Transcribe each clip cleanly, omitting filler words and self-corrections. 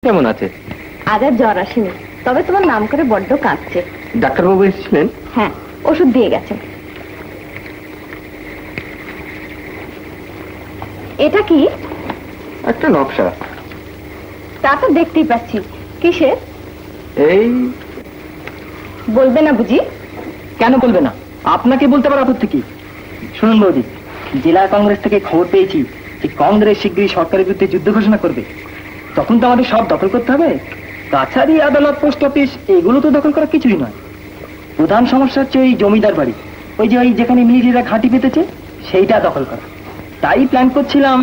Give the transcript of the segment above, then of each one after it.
কেমন আছে? আজ আর জ্বর আসেনি, তবে তোমার নাম করে বড্ড কাঁদছে। ডাক্তারবাবু এসেছিলেন? হ্যাঁ, ওষুধ দিয়ে গেছেন। এটা কি? একটা নকশা। তা তো দেখতেই পাচ্ছি। কিসের? এই বলবে না বুঝি? কেন বলবে না? আপনাকে বলতে পারে আপত্তি কি? শুনুন বৌদি, জেলা কংগ্রেস থেকে খবর পেয়েছি যে কংগ্রেস শীঘ্রই সরকারের বিরুদ্ধে যুদ্ধ ঘোষণা করবে। তখন তো আমাদের সব দখল করতে হবে। কাছারি, আদালত, পোস্ট অফিস এগুলো তো দখল করা কিছুই নয়। প্রধান সমস্যা হচ্ছে ওই জমিদার বাড়ি, ওই যে ওই যেখানে মিলিটারিরা ঘাঁটি পেতেছে সেইটা দখল করা। তাই প্ল্যান করছিলাম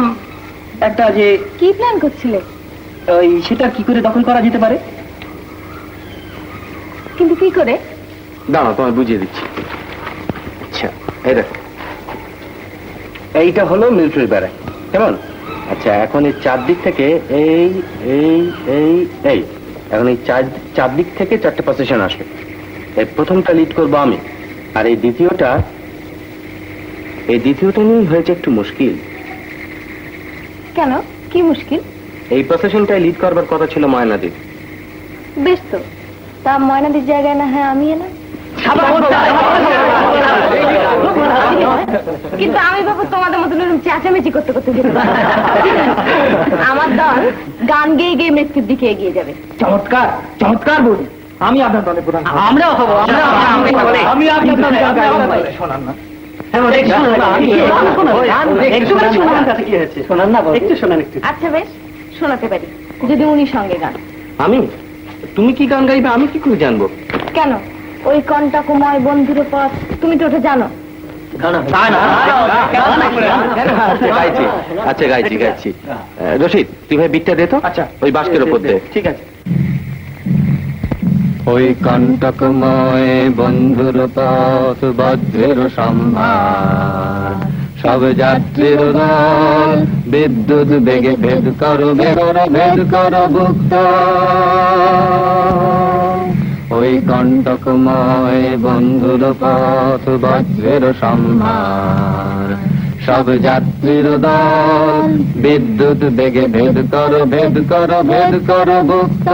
একটা, যে কি প্ল্যান করছিলে? ওই সেটা কি করে দখল করা যেতে পারে। কিন্তু কি করে? দাঁড়াও, তোমায় বুঝিয়ে দিচ্ছি। আচ্ছা, এই দেখো, এইটা হলো মিলিটারি ব্যারাক, কেমন? আচ্ছা, এখন এই চারদিক থেকে এই এই এই এই এখন এই চারদিক থেকে চারটে পজিশন আসবে। এই প্রথমটা লিড করবো আমি, আর এই দ্বিতীয়টা নিয়ে হয়েছে একটু মুশকিল। কেন, কি মুশকিল? এই পজিশনটাই লিড করবার কথা ছিল ময়নাদির। বেশ তো, তা ময়নাদির জায়গায় না হয় আমি এলাম। কিন্তু আমি বাবু তোমাদের মতন এরকম চেঁচামেচি করতে করতে যেতে পারবো না। আমার দল গান গেয়ে গিয়ে মৃত্যুর দিকে এগিয়ে যাবে। চমৎকার চমৎকার বলি, আমি আপনার দলে প্রধান। আমরাও হবো, আমি আপনার দলে শোনান না। আচ্ছা বেশ, শোনাতে পারি যদি উনি সঙ্গে গান। আমি? তুমি কি গান গাইবে আমি কি করে জানবো? কেন, ওই কণ্টকময় বন্ধুর পথ তুমি তো ওটা জানো। আচ্ছা, গাইছি। রশিদ, তুই ভাই বিটটা দে তো। আচ্ছা, ওই বাস্কের উপর দে। ঠিক আছে। ওই কণ্টকময় বন্ধুর পথ বজ্রের সম্ভার, সব যাত্রীর দল বিদ্যুৎ বেগে ভেদ করো ভুক্ত। ওই কণ্টকময় বন্ধুর পথ বজ্রের সম্ভার, সব যাত্রীর দল বিদ্যুৎ বেগে ভেদ করো ভুক্ত।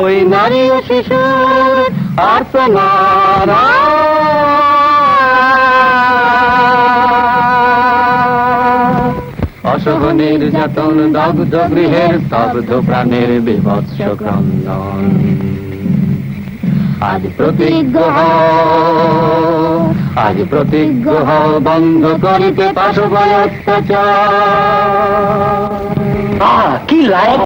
ওই নারী ও শিশুর আর্তনাদ, অসহ নির্যাতন, দগ্ধ গৃহের স্তব্ধ প্রাণের বিভৎস ক্রন্দন। আজ প্রতিজ্ঞ হও বন্ধ করিতে পাশব অত্যাচার। কি লাইক